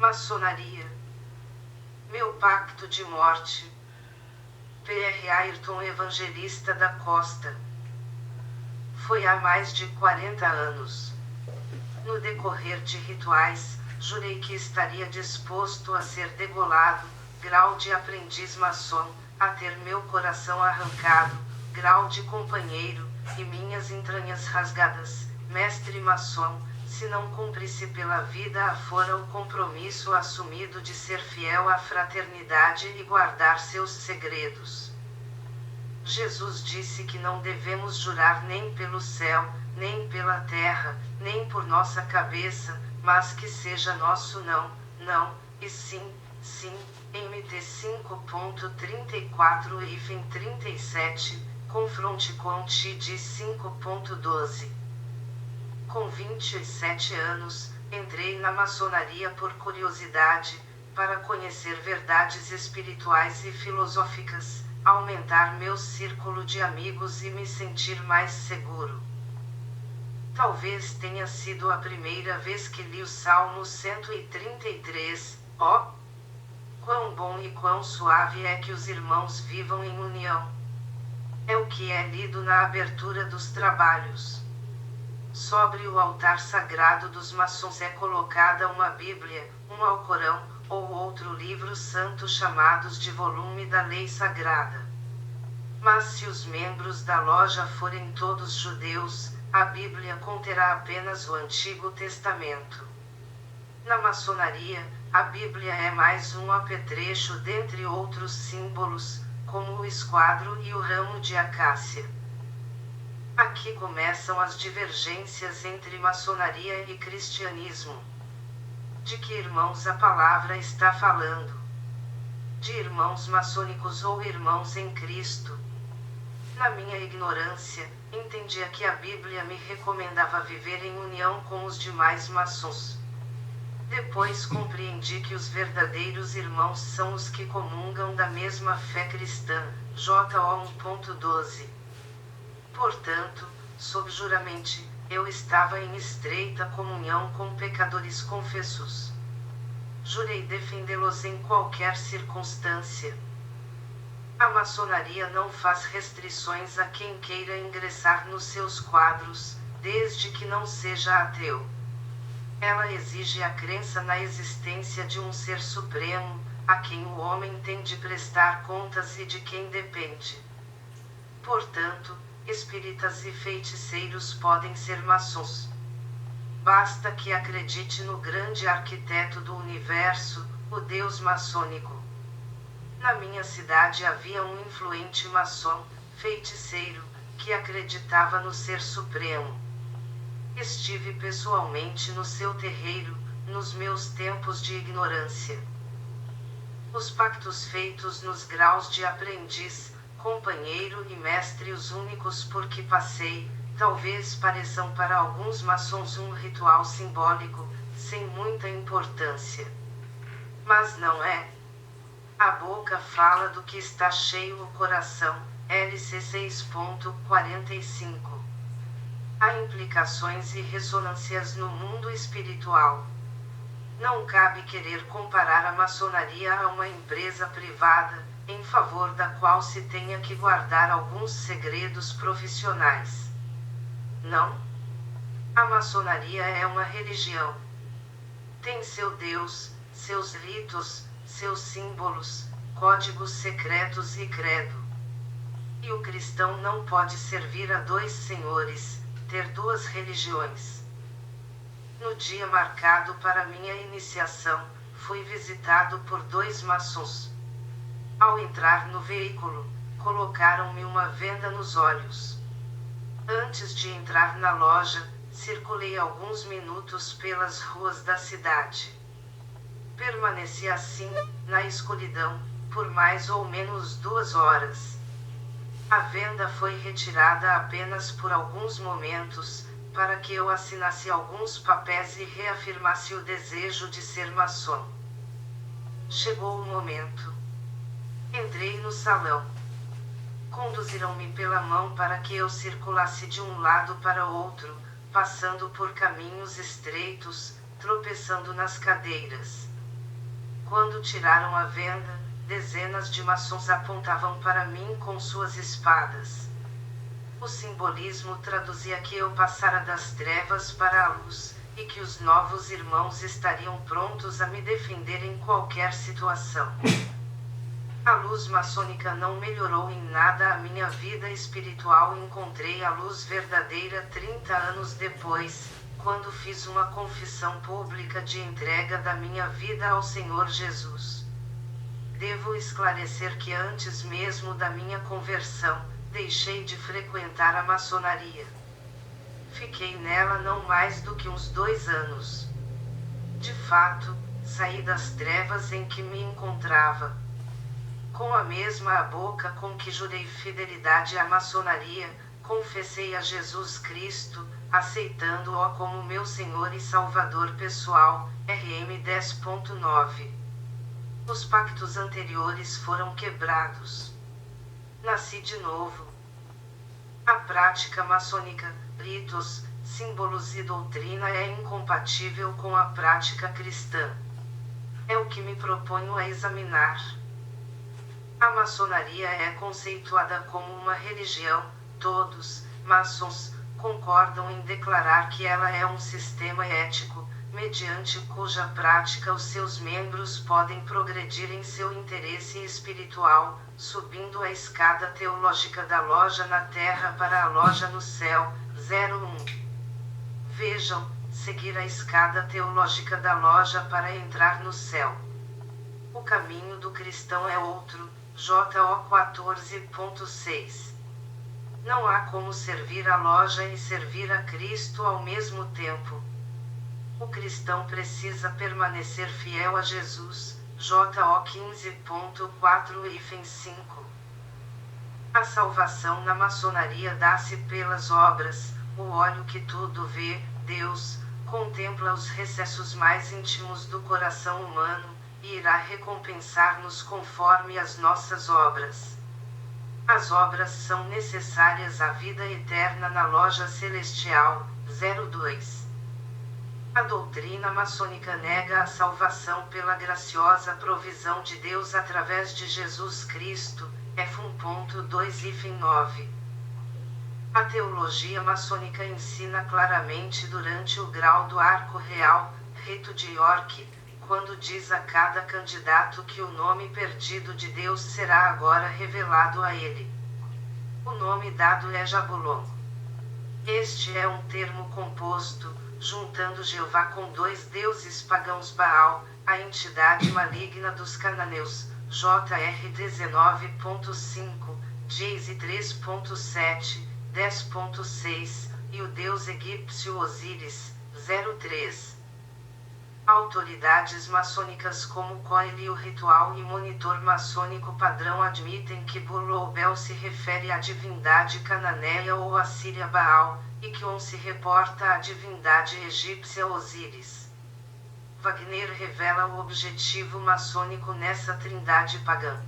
Maçonaria. Meu pacto de morte. P.R. Ayrton Evangelista da Costa. Foi há mais de 40 anos. No decorrer de rituais, jurei que estaria disposto a ser degolado, grau de aprendiz maçom, a ter meu coração arrancado, grau de companheiro, e minhas entranhas rasgadas, mestre maçom, se não cumprisse pela vida afora o compromisso assumido de ser fiel à fraternidade e guardar seus segredos. Jesus disse que não devemos jurar nem pelo céu, nem pela terra, nem por nossa cabeça, mas que seja nosso não, não, e sim, sim, MT 5.34 e 37, confronte com TD 5.12. Com 27 anos, entrei na maçonaria por curiosidade, para conhecer verdades espirituais e filosóficas, aumentar meu círculo de amigos e me sentir mais seguro. Talvez tenha sido a primeira vez que li o Salmo 133, ó! Quão bom e quão suave é que os irmãos vivam em união. É o que é lido na abertura dos trabalhos. Sobre o altar sagrado dos maçons é colocada uma Bíblia, um Alcorão, ou outro livro santo chamados de volume da lei sagrada. Mas se os membros da loja forem todos judeus, a Bíblia conterá apenas o Antigo Testamento. Na maçonaria, a Bíblia é mais um apetrecho dentre outros símbolos, como o esquadro e o ramo de acácia. Aqui começam as divergências entre maçonaria e cristianismo. De que irmãos a palavra está falando? De irmãos maçônicos ou irmãos em Cristo? Na minha ignorância, entendia que a Bíblia me recomendava viver em união com os demais maçons. Depois compreendi que os verdadeiros irmãos são os que comungam da mesma fé cristã, J.O. 1.12. Portanto, sob juramento, eu estava em estreita comunhão com pecadores confessos. Jurei defendê-los em qualquer circunstância. A maçonaria não faz restrições a quem queira ingressar nos seus quadros, desde que não seja ateu. Ela exige a crença na existência de um ser supremo, a quem o homem tem de prestar contas e de quem depende. Portanto, espíritas e feiticeiros podem ser maçons. Basta que acredite no grande arquiteto do universo, o Deus maçônico. Na minha cidade havia um influente maçom, feiticeiro, que acreditava no Ser Supremo. Estive pessoalmente no seu terreiro, nos meus tempos de ignorância. Os pactos feitos nos graus de aprendiz, companheiro e mestre os únicos por que passei, talvez pareçam para alguns maçons um ritual simbólico, sem muita importância. Mas não é. A boca fala do que está cheio o coração, LC 6.45. Há implicações e ressonâncias no mundo espiritual. Não cabe querer comparar a maçonaria a uma empresa privada, em favor da qual se tenha que guardar alguns segredos profissionais. Não. A maçonaria é uma religião. Tem seu Deus, seus ritos, seus símbolos, códigos secretos e credo. E o cristão não pode servir a dois senhores, ter duas religiões. No dia marcado para minha iniciação, fui visitado por dois maçons. Ao entrar no veículo, colocaram-me uma venda nos olhos. Antes de entrar na loja, circulei alguns minutos pelas ruas da cidade. Permaneci assim, na escuridão, por mais ou menos 2 horas. A venda foi retirada apenas por alguns momentos, para que eu assinasse alguns papéis e reafirmasse o desejo de ser maçom. Chegou o momento. Entrei no salão. Conduziram-me pela mão para que eu circulasse de um lado para outro, passando por caminhos estreitos, tropeçando nas cadeiras. Quando tiraram a venda, dezenas de maçons apontavam para mim com suas espadas. O simbolismo traduzia que eu passara das trevas para a luz, e que os novos irmãos estariam prontos a me defender em qualquer situação. A luz maçônica não melhorou em nada a minha vida espiritual. Encontrei a luz verdadeira 30 anos depois, quando fiz uma confissão pública de entrega da minha vida ao Senhor Jesus. Devo esclarecer que antes mesmo da minha conversão, deixei de frequentar a maçonaria. Fiquei nela não mais do que uns 2 anos. De fato, saí das trevas em que me encontrava. Com a mesma boca com que jurei fidelidade à maçonaria, confessei a Jesus Cristo, aceitando-o como meu Senhor e Salvador pessoal, RM 10.9. Os pactos anteriores foram quebrados. Nasci de novo. A prática maçônica, ritos, símbolos e doutrina é incompatível com a prática cristã. É o que me proponho a examinar. A maçonaria é conceituada como uma religião. Todos, maçons, concordam em declarar que ela é um sistema ético, mediante cuja prática os seus membros podem progredir em seu interesse espiritual, subindo a escada teológica da loja na terra para a loja no céu. 01. Vejam, seguir a escada teológica da loja para entrar no céu. O caminho do cristão é outro. JO 14.6. Não há como servir a loja e servir a Cristo ao mesmo tempo. O cristão precisa permanecer fiel a Jesus. JO 15.4-5. A salvação na maçonaria dá-se pelas obras. O olho que tudo vê, Deus, contempla os recessos mais íntimos do coração humano, e irá recompensar-nos conforme as nossas obras. As obras são necessárias à vida eterna na loja celestial. 02. A doutrina maçônica nega a salvação pela graciosa provisão de Deus através de Jesus Cristo. F1.2-9. A teologia maçônica ensina claramente durante o grau do arco real, rito de York, quando diz a cada candidato que o nome perdido de Deus será agora revelado a ele. O nome dado é Jabulon. Este é um termo composto, juntando Jeová com 2 deuses pagãos Baal, a entidade maligna dos cananeus, JR 19.5, Geise 3.7, 10.6, e o deus egípcio Osíris, 03. Autoridades maçônicas como Coil e o Ritual e Monitor Maçônico Padrão admitem que Bul-ou-Bel se refere à divindade cananeia ou assíria Baal, e que On se reporta à divindade egípcia Osíris. Wagner revela o objetivo maçônico nessa trindade pagã.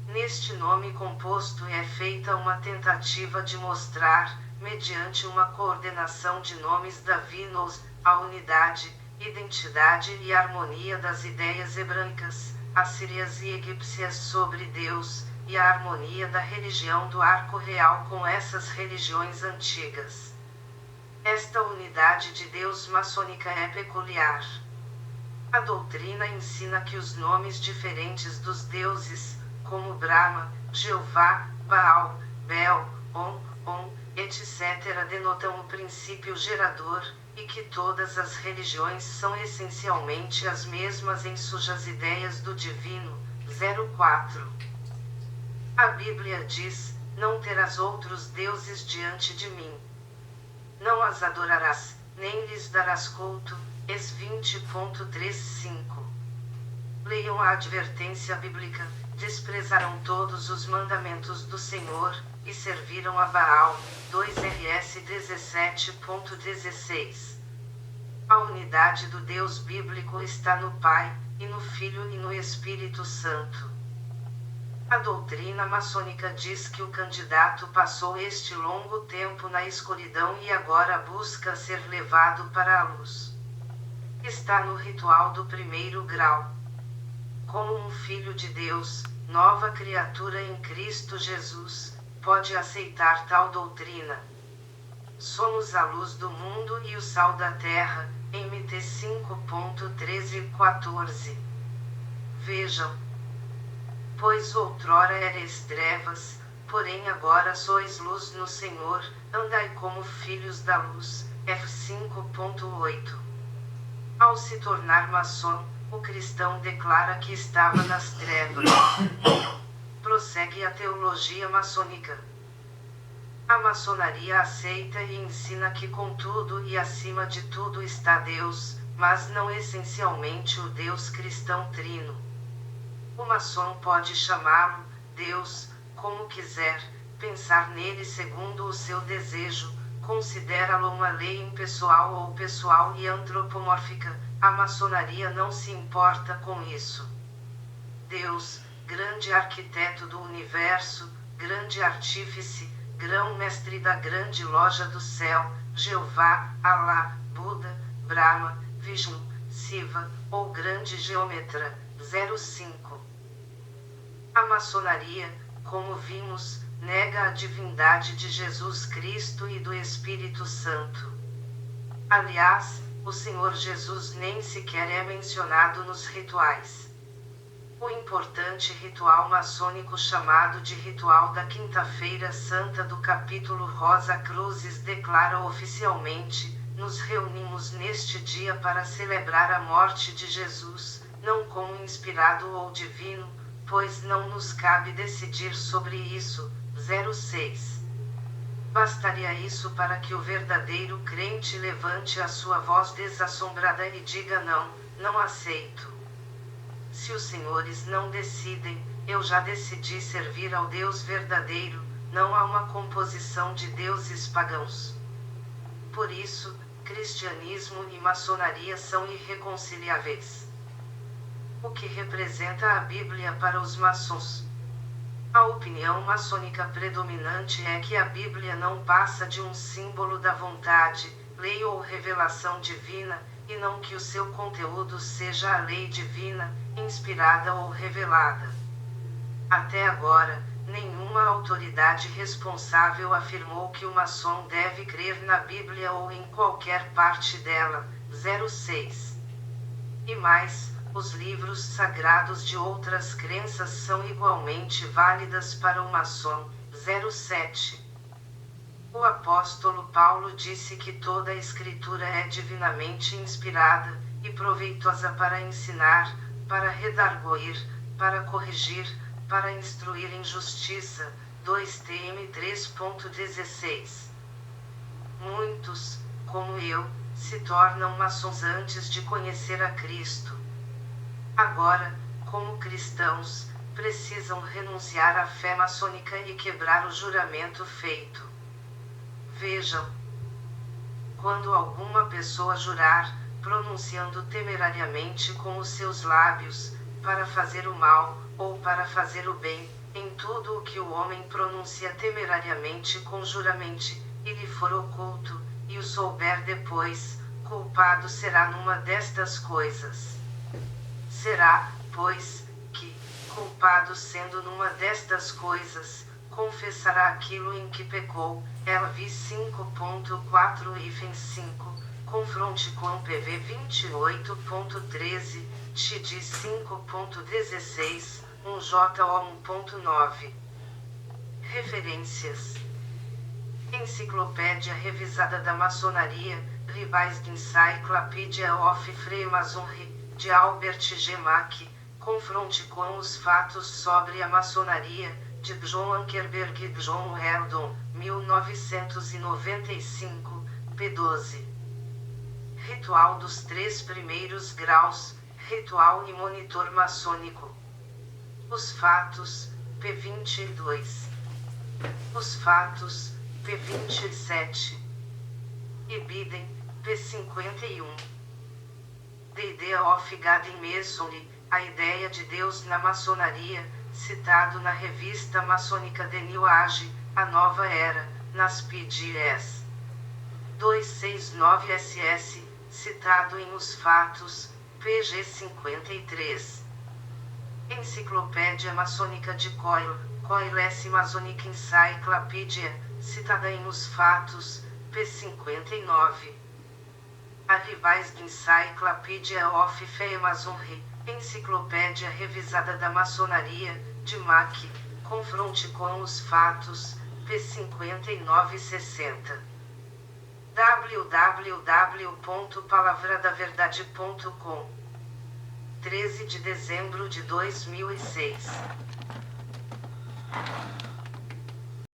Neste nome composto é feita uma tentativa de mostrar, mediante uma coordenação de nomes divinos, a unidade, identidade e harmonia das ideias hebraicas, assírias e egípcias sobre Deus, e a harmonia da religião do arco real com essas religiões antigas. Esta unidade de Deus maçônica é peculiar. A doutrina ensina que os nomes diferentes dos deuses, como Brahma, Jeová, Baal, Bel, On, etc., denotam o princípio gerador, e que todas as religiões são essencialmente as mesmas em suas ideias do divino. 04. A Bíblia diz: não terás outros deuses diante de mim. Não as adorarás, nem lhes darás culto. Ex 20.35. Leiam a advertência bíblica: desprezaram todos os mandamentos do Senhor, e serviram a Baal. 2 RS 17.16. A unidade do Deus bíblico está no Pai, e no Filho e no Espírito Santo. A doutrina maçônica diz que o candidato passou este longo tempo na escuridão e agora busca ser levado para a luz. Está no ritual do primeiro grau. como um filho de Deus, nova criatura em Cristo Jesus, pode aceitar tal doutrina. Somos a luz do mundo e o sal da terra, MT 5.13 e 14. Vejam. Pois outrora erais trevas, porém agora sois luz no Senhor, andai como filhos da luz, F 5.8. Ao se tornar maçom, o cristão declara que estava nas trevas. Prossegue a teologia maçônica. A maçonaria aceita e ensina que com tudo e acima de tudo está Deus, mas não essencialmente o Deus cristão trino. O maçom pode chamá-lo Deus, como quiser, pensar nele segundo o seu desejo, considerá-lo uma lei impessoal ou pessoal e antropomórfica. A maçonaria não se importa com isso. Deus, grande arquiteto do universo, grande artífice, grão-mestre da grande loja do céu, Jeová, Alá, Buda, Brahma, Vishnu, Siva, ou grande geometra, 05. A maçonaria, como vimos, nega a divindade de Jesus Cristo e do Espírito Santo. Aliás, o Senhor Jesus nem sequer é mencionado nos rituais. O importante ritual maçônico chamado de Ritual da Quinta-feira Santa do capítulo Rosa Cruzes declara oficialmente: nos reunimos neste dia para celebrar a morte de Jesus, não como inspirado ou divino, pois não nos cabe decidir sobre isso. 06. Bastaria isso para que o verdadeiro crente levante a sua voz desassombrada e diga: não, não aceito. Se os senhores não decidem, eu já decidi servir ao Deus verdadeiro, não há uma composição de deuses pagãos. Por isso, cristianismo e maçonaria são irreconciliáveis. O que representa a Bíblia para os maçons? A opinião maçônica predominante é que a Bíblia não passa de um símbolo da vontade, lei ou revelação divina, e não que o seu conteúdo seja a lei divina, inspirada ou revelada. Até agora, nenhuma autoridade responsável afirmou que o maçom deve crer na Bíblia ou em qualquer parte dela. 06. E mais, os livros sagrados de outras crenças são igualmente válidas para o maçom. 07. O apóstolo Paulo disse que toda a Escritura é divinamente inspirada e proveitosa para ensinar, para redarguir, para corrigir, para instruir em justiça. 2 Tim 3.16. Muitos, como eu, se tornam maçons antes de conhecer a Cristo. Agora, como cristãos, precisam renunciar à fé maçônica e quebrar o juramento feito. Vejam. Quando alguma pessoa jurar, pronunciando temerariamente com os seus lábios, para fazer o mal, ou para fazer o bem, em tudo o que o homem pronuncia temerariamente conjuramente, e lhe for oculto, e o souber depois, culpado será numa destas coisas. Será, pois, que, culpado sendo numa destas coisas, confessará aquilo em que pecou. LV 5.4-5, confronte com PV 28.13, TD 5.16, 1JO 1.9. Referências: Enciclopédia Revisada da Maçonaria, Revised Encyclopedia of Freemasonry, de Albert G. Mack, Confronte com os fatos sobre a maçonaria, de John Ankerberg e John Eldon, 1995, p. 12. Ritual dos 3 primeiros graus, Ritual e Monitor Maçônico. Os fatos, p. 22. Os fatos, p. 27. Ibidem, p. 51. The Idea of God in Masonry, a ideia de Deus na maçonaria, citado na revista maçônica The New Age, a nova era, nas PGS. 269 SS, citado em Os Fatos, pg 53. Enciclopédia Maçônica de Coil, Coilesse Masonic Encyclopedia, citada em Os Fatos, p. 59. A Revised Encyclopedia of Freemasonry, Enciclopédia Revisada da Maçonaria, de Mack, confronte com os fatos, p. 59/60. www.palavradaverdade.com 13 de dezembro de 2006.